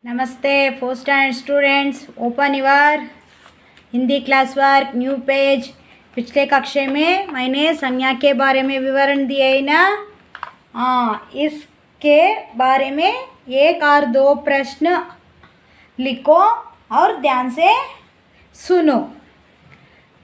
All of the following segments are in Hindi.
नमस्ते 4th standard students, open your Hindi class work new page. पिछले कक्षा में मैंने संज्ञा के बारे में विवरण दिया है ना। इसके बारे में एक और दो प्रश्न लिखो और ध्यान से सुनो।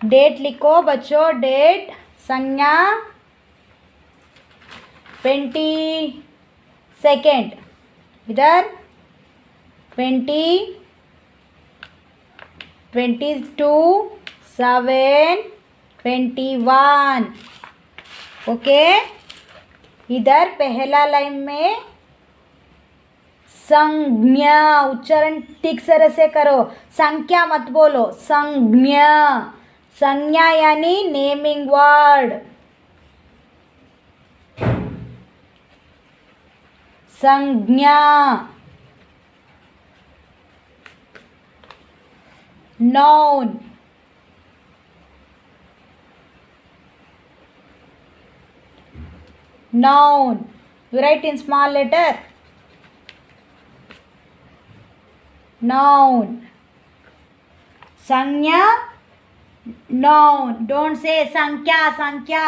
डेट लिखो बच्चों, डेट संज्ञा 22 इधर 20, 22, 7, 21। ओके, इधर पहला लाइन में संज्ञा उच्चारण ठीक तरह से करो, संख्या मत बोलो, संज्ञा। संज्ञा यानी नेमिंग वर्ड। संज्ञा noun, noun. You write in small letter. Noun. संज्ञा noun. Don't say संख्या संख्या,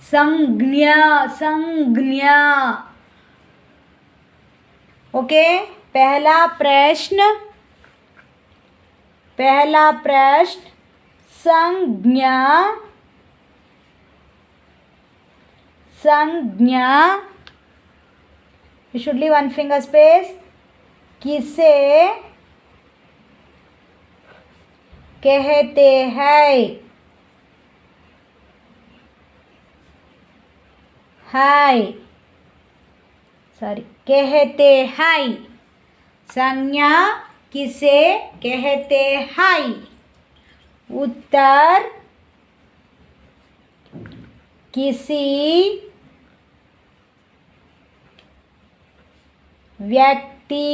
संज्ञा संज्ञा। ओके, पहला प्रश्न संज्ञा संज्ञा you should leave one finger space। किसे कहते हैं? कहते हैं। संज्ञा किसे कहते हैं? उत्तर किसी व्यक्ति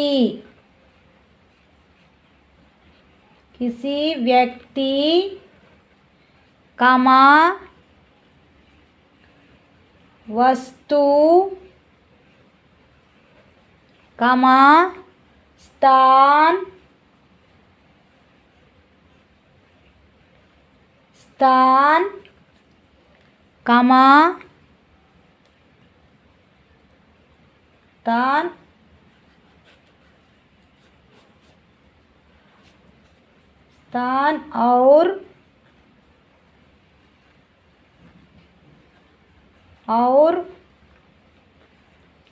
कमा वस्तु कमा स्थान कमा स्थान और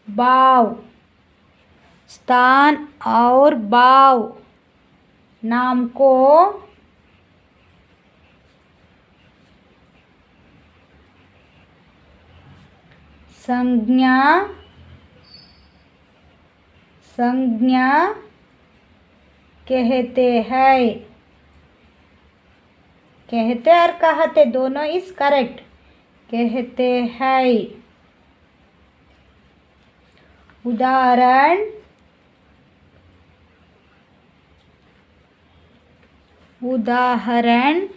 भाव। स्थान और भाव नाम को संज्ञा कहते हैं। कहते और कहते दोनों इज करेक्ट। कहते हैं। उदाहरण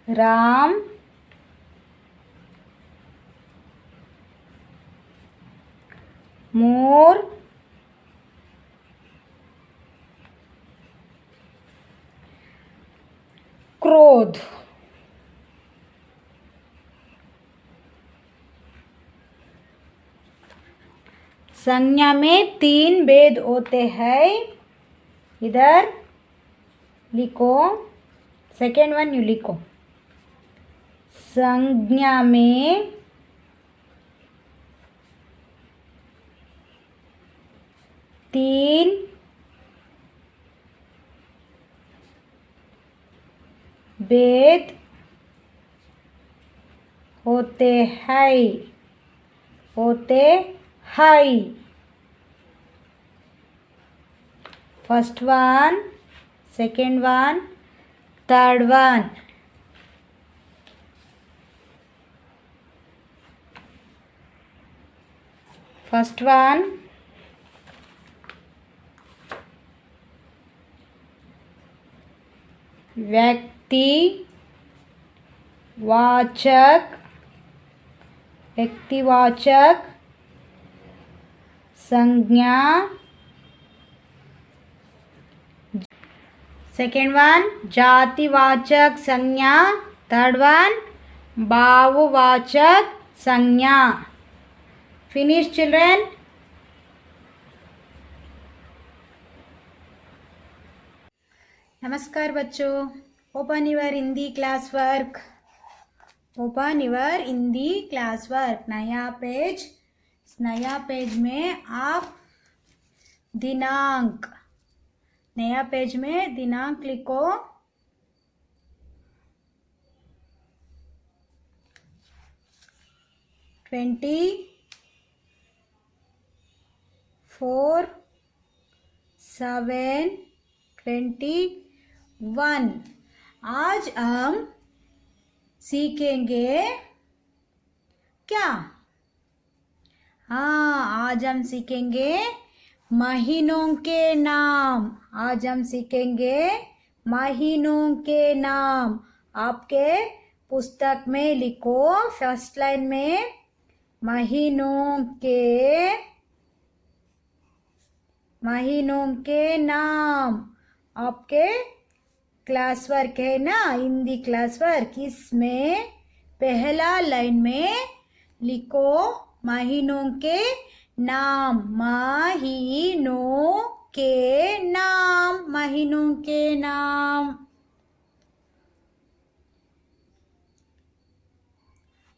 राम मोर क्रोध। संज्ञा में 3 भेद होते हैं। इधर लिखो, सेकेंड वन यू लिखो। संज्ञा में 3 भेद होते हैं। First one, second one, third one. First one व्यक्तिवाचक संज्ञा। सेकेंड वन जातिवाचक संज्ञा। थर्ड वन भाववाचक संज्ञा। Finish children. नमस्कार बच्चों, open your Hindi class work. Open your Hindi class work. नया पेज में आप दिनांक, नया पेज में दिनांक लिखो। ट्वेंटी 4/7/21। आज हम सीखेंगे क्या? हाँ, आज हम सीखेंगे महीनों के नाम। आज हम सीखेंगे महीनों के नाम। आपके पुस्तक में लिखो फर्स्ट लाइन में महीनों के नाम। आपके क्लास वर्क है ना, हिंदी क्लास वर्क, इसमें पहला लाइन में लिखो महीनों के नाम। महीनों के नाम, महीनों के नाम।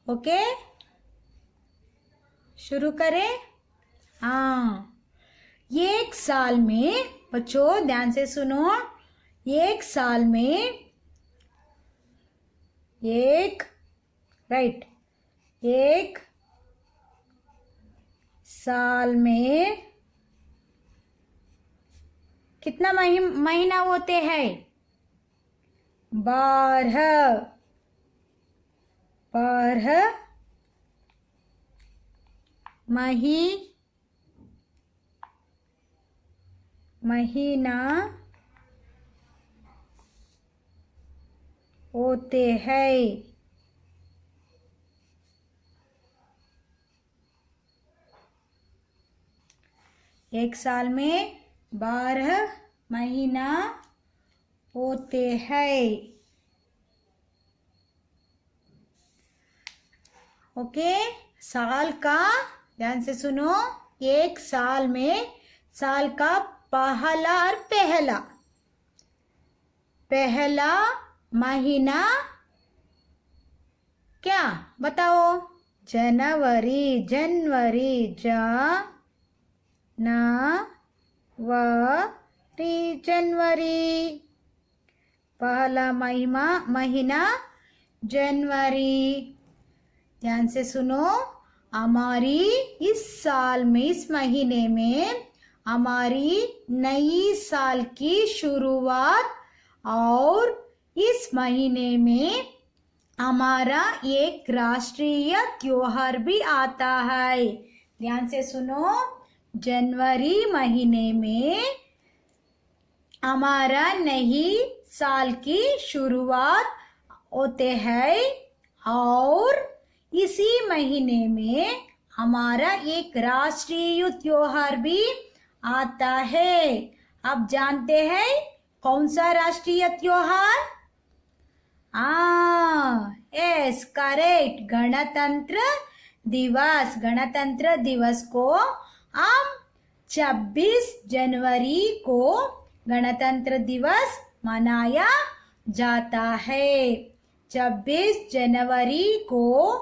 ओके, शुरू करें। हाँ, एक साल में, बच्चों ध्यान से सुनो, एक साल में एक साल में कितना महीना होते हैं? 12 महीना होते हैं। एक साल में 12 महीना होते हैं। ओके, साल का ध्यान से सुनो। एक साल में साल का पहला महीना क्या? बताओ। जनवरी। जनवरी। पहला महीना जनवरी। ध्यान से सुनो। हमारी इस साल में, इस महीने में हमारी नई साल की शुरुआत, और इस महीने में हमारा एक राष्ट्रीय त्योहार भी आता है। ध्यान से सुनो। जनवरी महीने में हमारा नई साल की शुरुआत होते हैं, और इसी महीने में हमारा एक राष्ट्रीय त्योहार भी आता है। आप जानते हैं कौन सा राष्ट्रीय त्योहार? यस, करेक्ट, गणतंत्र दिवस। गणतंत्र दिवस को हम 26 जनवरी को गणतंत्र दिवस मनाया जाता है। 26 जनवरी को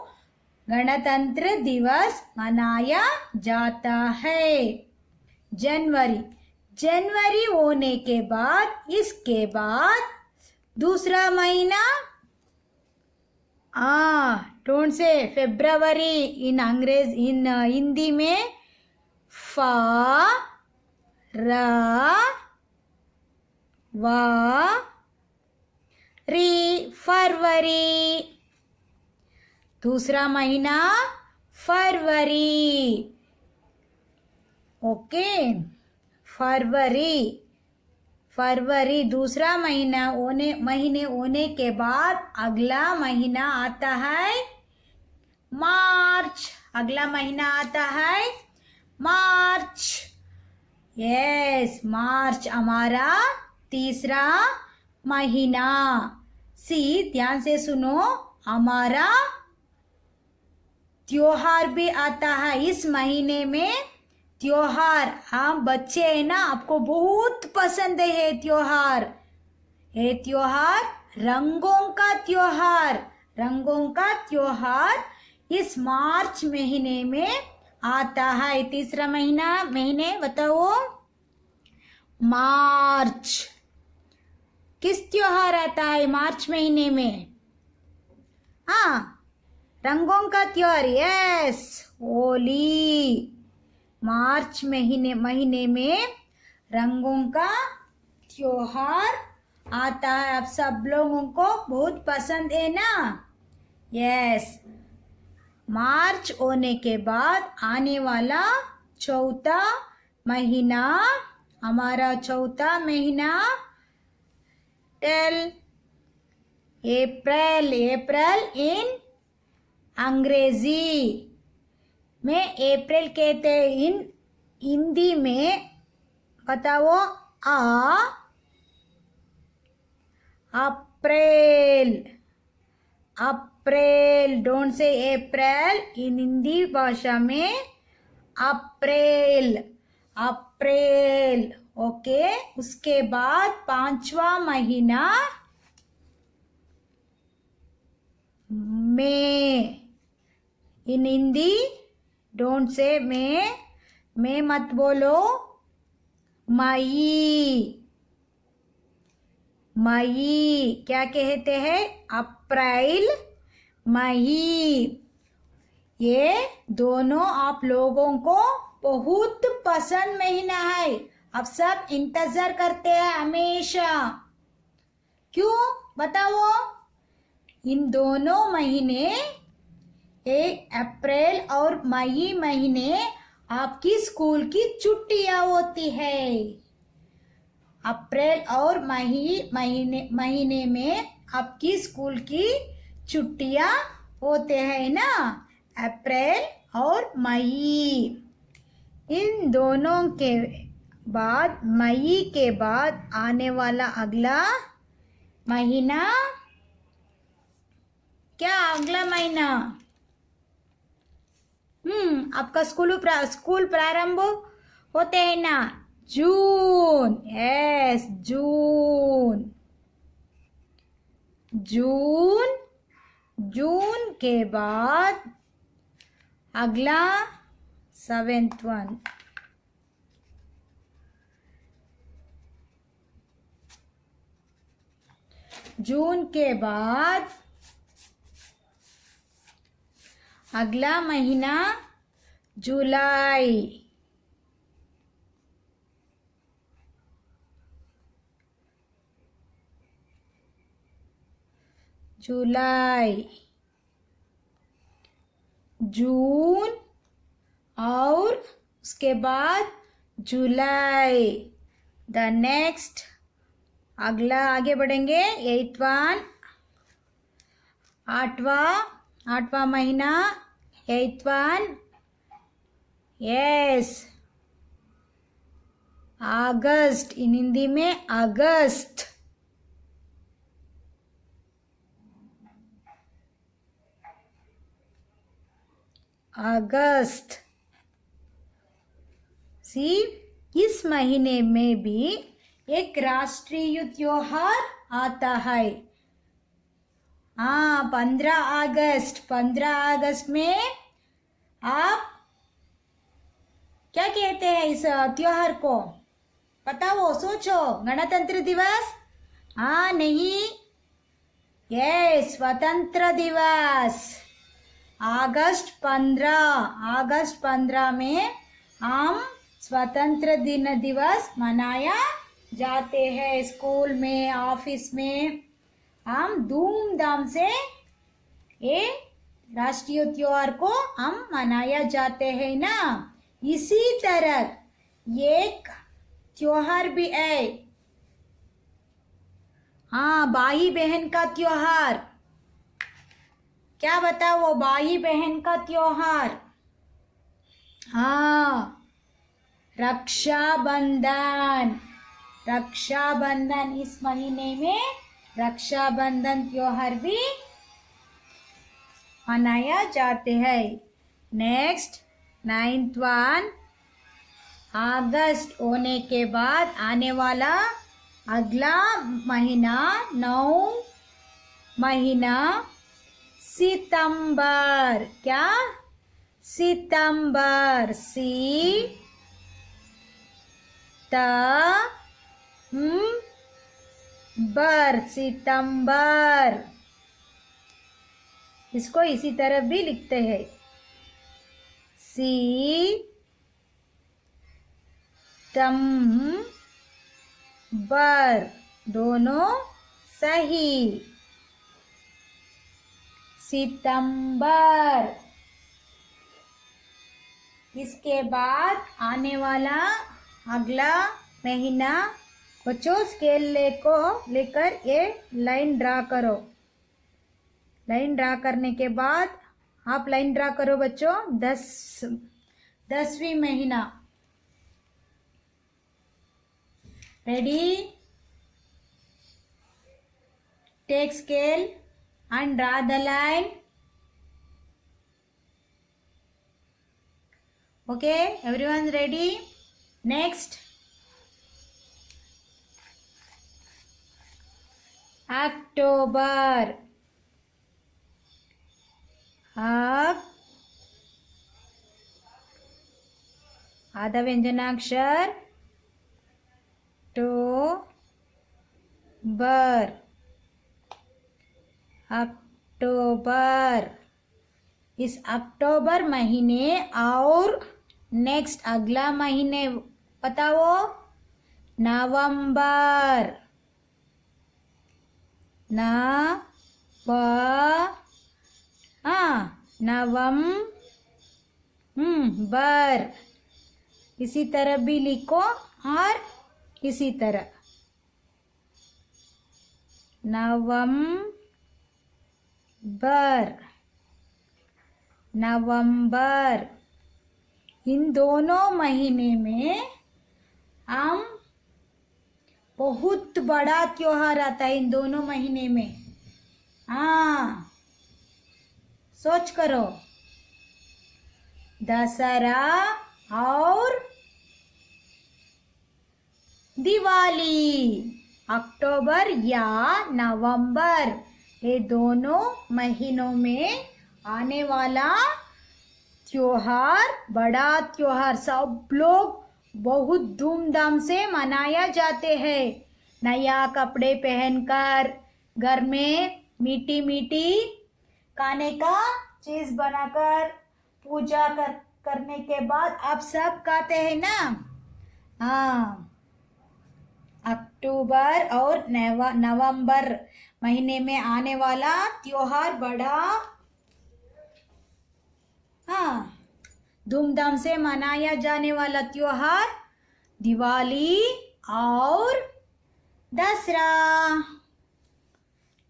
गणतंत्र दिवस मनाया जाता है। जनवरी होने के बाद, इसके बाद दूसरा महीना, डोंट से फेब्रुवरी इन हिंदी में फरवरी। दूसरा महीना फरवरी। ओके, फरवरी दूसरा महीने होने के बाद अगला महीना आता है मार्च। अगला महीना आता है मार्च। यस, मार्च हमारा तीसरा महीना। सी, ध्यान से सुनो, हमारा त्योहार भी आता है इस महीने में। त्योहार, हम बच्चे है ना, आपको बहुत पसंद है त्योहार। ये त्योहार रंगों का त्योहार, रंगों का त्योहार इस मार्च महीने में आता है। तीसरा महीने बताओ। मार्च। किस त्योहार आता है मार्च महीने में? हाँ, रंगों का त्योहार। यस, होली। मार्च महीने में रंगों का त्योहार आता है। आप सब लोगों को बहुत पसंद है ना? यस। मार्च होने के बाद आने वाला चौथा महीना, हमारा चौथा महीना टेल अप्रैल। अप्रैल इन अंग्रेजी में अप्रैल कहते हैं। इन हिंदी में बताओ। अप्रैल। अप्रैल, डोंट से अप्रैल इन हिंदी भाषा में। अप्रैल, अप्रैल। ओके, उसके बाद पांचवा महीना मई। इन हिंदी डोंट से मैं मत बोलो, मई। मई क्या कहते हैं? अप्रैल, मई। ये दोनों आप लोगों को बहुत पसंद महीना है। आप सब इंतजार करते हैं हमेशा। क्यों बताओ? इन दोनों महीने, एक अप्रैल और मई महीने, आपकी स्कूल की छुट्टियां होती है। अप्रैल और महीने में आपकी स्कूल की छुट्टियां होते हैं ना, अप्रैल और मई। इन दोनों के बाद, मई के बाद आने वाला अगला महीना क्या? अगला महीना आपका स्कूल प्रारंभ होते हैं ना, जून। यस, जून। जून, जून के बाद अगला 7th वन। जून के बाद अगला महीना जुलाई। जुलाई, जून और उसके बाद जुलाई। द नेक्स्ट, अगला आगे बढ़ेंगे। 8th वन, आठवां महीना, 8th वन। यस, अगस्त। इन हिंदी में अगस्त। अगस्त। सी, इस महीने में भी एक राष्ट्रीय त्योहार आता है। हाँ, 15 अगस्त। 15 अगस्त में आप क्या कहते हैं इस त्योहार को? बताओ, सोचो। गणतंत्र दिवस? हाँ, नहीं। यस, स्वतंत्र दिवस। अगस्त 15 में हम स्वतंत्र दिवस मनाया जाते हैं। स्कूल में, ऑफिस में हम धूमधाम से ये राष्ट्रीय त्योहार को हम मनाया जाते हैं ना। इसी तरह एक त्योहार भी है। हाँ, भाई बहन का त्योहार। क्या बताओ? भाई बहन का त्योहार। हाँ, रक्षाबंधन। रक्षाबंधन, इस महीने में रक्षाबंधन त्योहार भी मनाया जाते हैं। नेक्स्ट 9th वन, अगस्त होने के बाद आने वाला अगला महीना 9 महीना सितंबर। क्या? सितंबर। सितंबर। इसको इसी तरह भी लिखते हैं, सितंबर, दोनों सही। सितंबर। इसके बाद आने वाला अगला महीना, बच्चों स्केल लेकर ये लाइन ड्रा करो। लाइन ड्रा करने के बाद आप लाइन ड्रा करो बच्चों। 10वीं महीना। Ready? Take scale and draw the line. Okay, everyone ready? Next, October. आधा व्यंजनाक्षर बर। अक्टूबर। इस अक्टूबर महीने और नेक्स्ट अगला महीने बताओ। नवंबर। नवंबर। इसी तरह भी लिखो और इसी तरह नवंबर। इन दोनों महीने में हम बहुत बड़ा त्योहार आता है। इन दोनों महीने में सोच करो। दशहरा और दिवाली। अक्टूबर या नवंबर, ये दोनों महीनों में आने वाला त्योहार, बड़ा त्योहार, सब लोग बहुत धूमधाम से मनाया जाते हैं। नया कपड़े पहनकर, घर में मीठी मीठी खाने का चीज बनाकर, पूजा करने के बाद आप सब खाते हैं ना। अक्टूबर और नवंबर महीने में आने वाला त्योहार बड़ा धूमधाम से मनाया जाने वाला त्योहार दिवाली और दसरा।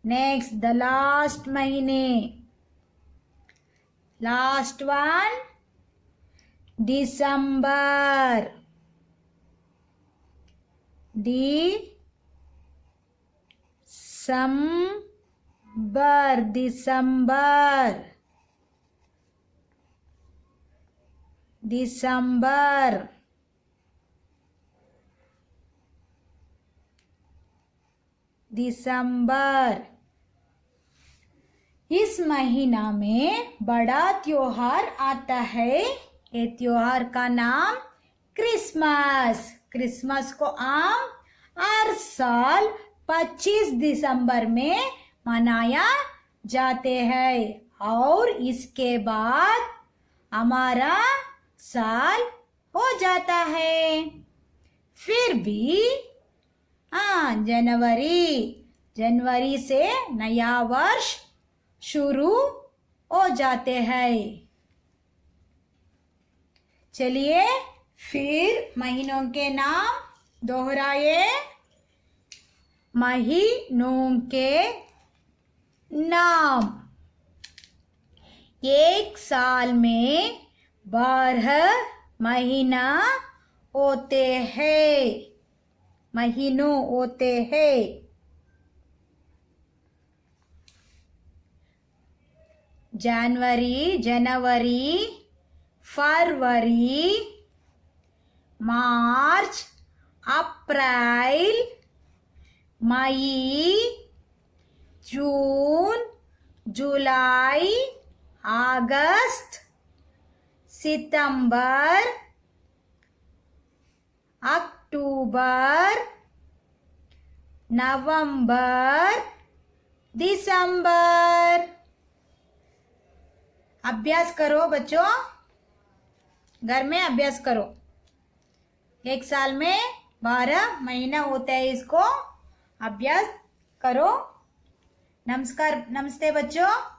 नेक्स्ट द लास्ट महीने, लास्ट वन दिसंबर। दिसंबर। इस महीना में बड़ा त्योहार आता है। ये त्योहार का नाम क्रिसमस। क्रिसमस को हम हर साल 25 दिसंबर में मनाया जाते हैं और इसके बाद हमारा साल हो जाता है। फिर भी जनवरी से नया वर्ष शुरू हो जाते हैं। चलिए फिर महीनों के नाम दोहराए। महीनों के नाम। एक साल में 12 महीना होते हैं, महीनों होते हैं। जनवरी, जनवरी, फरवरी, मार्च, अप्रैल, मई, जून, जुलाई, अगस्त, सितंबर, अक्टूबर, नवंबर, दिसंबर। अभ्यास करो बच्चों, घर में अभ्यास करो। एक साल में 12 महीना होता है, इसको अभ्यास करो। नमस्कार, नमस्ते बच्चों।